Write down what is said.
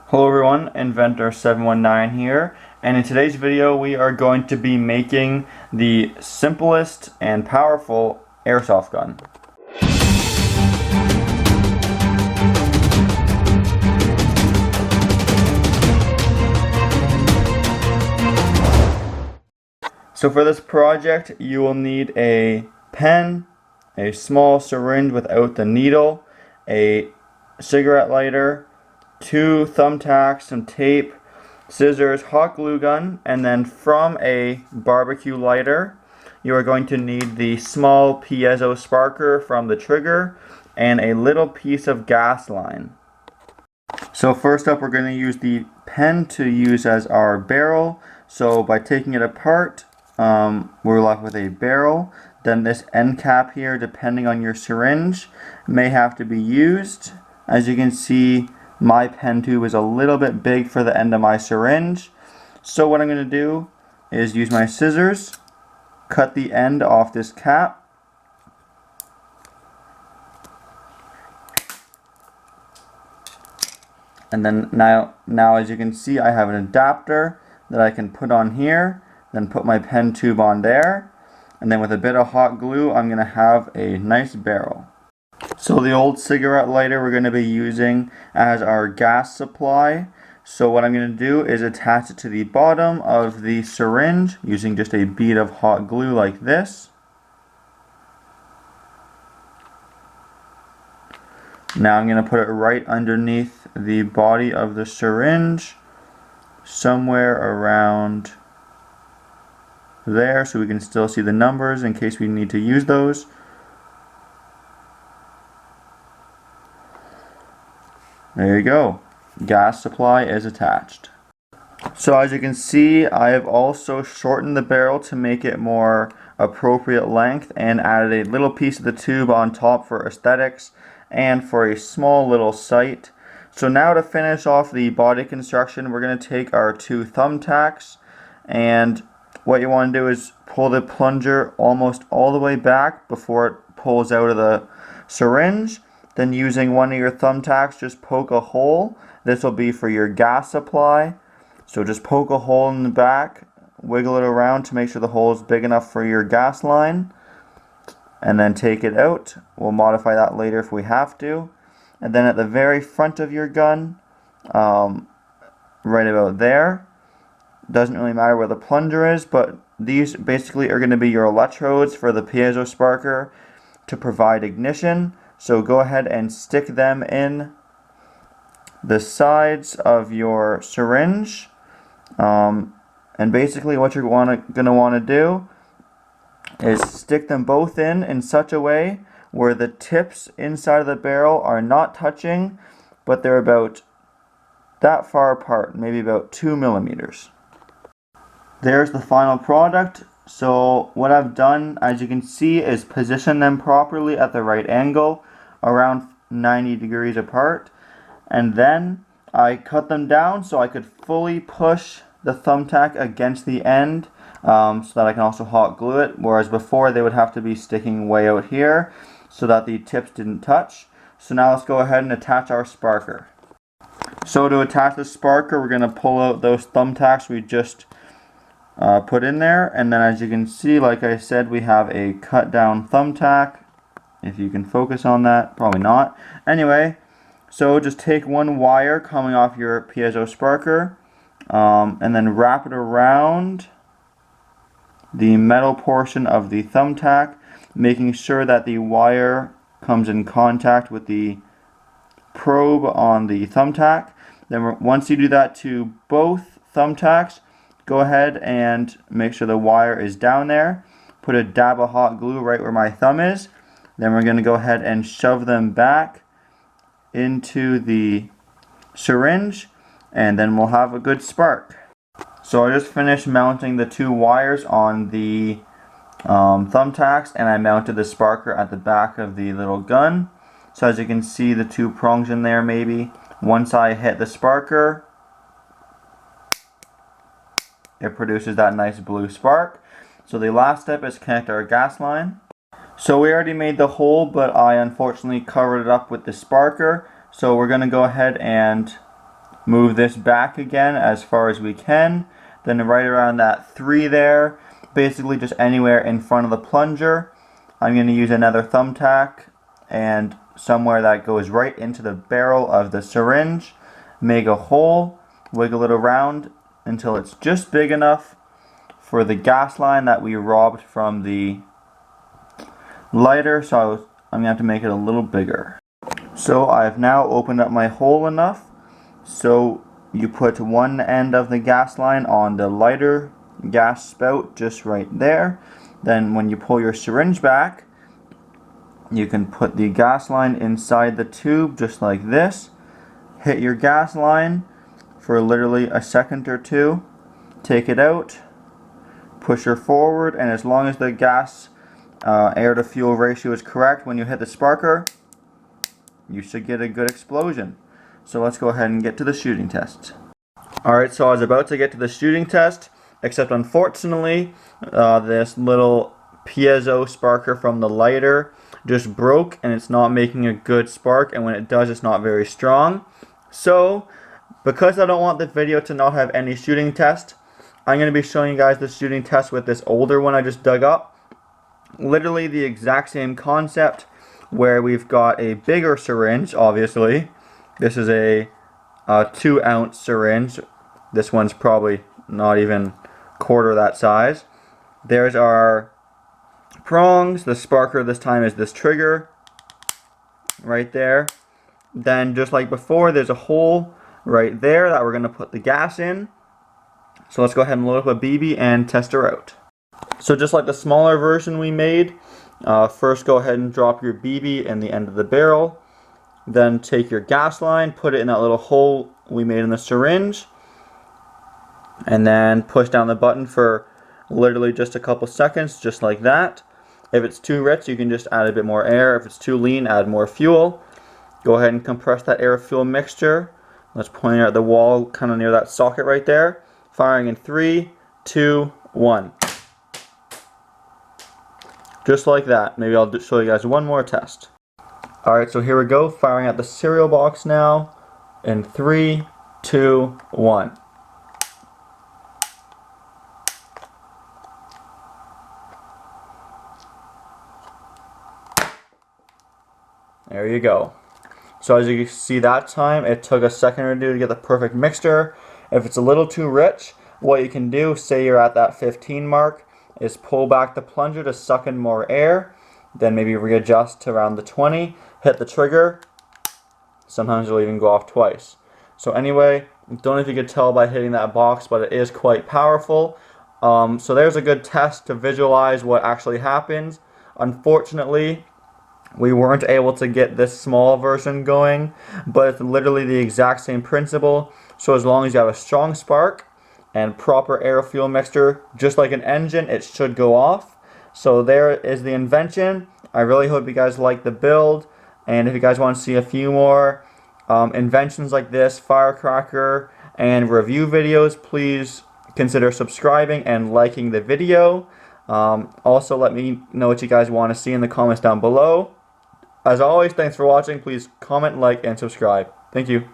Hello everyone, Inventor719 here, and in today's video we are going to be making the simplest and powerful airsoft gun. So for this project you will need a pen, a small syringe without the needle, a cigarette lighter, 2 thumbtacks, some tape, scissors, hot glue gun, and then from a barbecue lighter you are going to need the small piezo sparker from the trigger and a little piece of gas line. So first up we're going to use the pen to use as our barrel. So by taking it apart we're left with a barrel. Then this end cap here, depending on your syringe, may have to be used. As you can see, my pen tube is a little bit big for the end of my syringe. So what I'm going to do is use my scissors, cut the end off this cap, and then now as you can see I have an adapter that I can put on here, then put my pen tube on there, and then with a bit of hot glue I'm going to have a nice barrel. So the old cigarette lighter we're going to be using as our gas supply. So what I'm going to do is attach it to the bottom of the syringe using just a bead of hot glue like this. Now I'm going to put it right underneath the body of the syringe, somewhere around there, so we can still see the numbers in case we need to use those. There you go. Gas supply is attached. So as you can see, I have also shortened the barrel to make it more appropriate length and added a little piece of the tube on top for aesthetics and for a small little sight. So now to finish off the body construction, we're going to take our 2 thumbtacks, and what you want to do is pull the plunger almost all the way back before it pulls out of the syringe. Then using one of your thumbtacks, just poke a hole. This will be for your gas supply. So just poke a hole in the back, wiggle it around to make sure the hole is big enough for your gas line, and then take it out. We'll modify that later if we have to. And then at the very front of your gun, right about there, doesn't really matter where the plunger is, but these basically are going to be your electrodes for the piezo sparker to provide ignition. So go ahead and stick them in the sides of your syringe, and basically what you're going to want to do is stick them both in such a way where the tips inside of the barrel are not touching, but they're about that far apart, maybe about 2 millimeters. There's the final product. So what I've done, as you can see, is position them properly at the right angle, around 90 degrees apart, and then I cut them down so I could fully push the thumbtack against the end, so that I can also hot glue it, whereas before they would have to be sticking way out here so that the tips didn't touch. So now let's go ahead and attach our sparker. So to attach the sparker, we're going to pull out those thumbtacks we just put in there, and then as you can see, like I said, we have a cut down thumbtack. If you can focus on that, probably not. Anyway, so just take one wire coming off your piezo sparker, and then wrap it around the metal portion of the thumbtack, making sure that the wire comes in contact with the probe on the thumbtack. Then once you do that to both thumbtacks, go ahead and make sure the wire is down there. Put a dab of hot glue right where my thumb is. Then we're going to go ahead and shove them back into the syringe, and then we'll have a good spark. So I just finished mounting the 2 wires on the thumbtacks, and I mounted the sparker at the back of the little gun. So as you can see, the 2 prongs in there maybe. Once I hit the sparker, it produces that nice blue spark. So the last step is connect our gas line. So we already made the hole, but I unfortunately covered it up with the sparker. So we're going to go ahead and Move this back again as far as we can. Then right around that 3 there, basically just anywhere in front of the plunger. I'm going to use another thumbtack and somewhere that goes right into the barrel of the syringe. Make a hole, wiggle it around until it's just big enough for the gas line that we robbed from the lighter. So I'm going to have to make it a little bigger. So I've now opened up my hole enough. So you put one end of the gas line on the lighter gas spout just right there. Then when you pull your syringe back, you can put the gas line inside the tube just like this. Hit your gas line for literally a second or two. Take it out, push her forward, and as long as the gas air to fuel ratio is correct when you hit the sparker, you should get a good explosion. So let's go ahead and get to the shooting test. Alright, so I was about to get to the shooting test, except unfortunately this little piezo sparker from the lighter just broke and it's not making a good spark, and when it does, it's not very strong. So because I don't want the video to not have any shooting test, I'm going to be showing you guys the shooting test with this older one I just dug up. Literally the exact same concept, where we've got a bigger syringe. Obviously this is a 2-ounce syringe. This one's probably not even quarter that size. There's our prongs. The sparker this time is this trigger right there. Then just like before, there's a hole right there that we're going to put the gas in. So let's go ahead and load up a BB and test her out. So just like the smaller version we made, first go ahead and drop your BB in the end of the barrel. Then take your gas line, put it in that little hole we made in the syringe, and then push down the button for literally just a couple seconds, just like that. If it's too rich, you can just add a bit more air. If it's too lean, add more fuel. Go ahead and compress that air-fuel mixture. Let's point it at the wall, kind of near that socket right there. Firing in 3, 2, 1. Just like that. Maybe I'll show you guys one more test. Alright, so here we go. Firing at the cereal box now. In 3, 2, 1. There you go. So as you can see, that time it took a second or two to get the perfect mixture. If it's a little too rich, what you can do, say you're at that 15 mark, is pull back the plunger to suck in more air, then maybe readjust to around the 20, hit the trigger. Sometimes it'll even go off twice. So anyway, don't know if you could tell by hitting that box, but it is quite powerful. So there's a good test to visualize what actually happens. Unfortunately, we weren't able to get this small version going, but it's literally the exact same principle. So as long as you have a strong spark and proper air-fuel mixture, just like an engine, it should go off. So there is the invention. I really hope you guys like the build, and if you guys want to see a few more inventions like this, firecracker, and review videos, please consider subscribing and liking the video. Also, let me know what you guys want to see in the comments down below. As always, thanks for watching. Please comment, like, and subscribe. Thank you.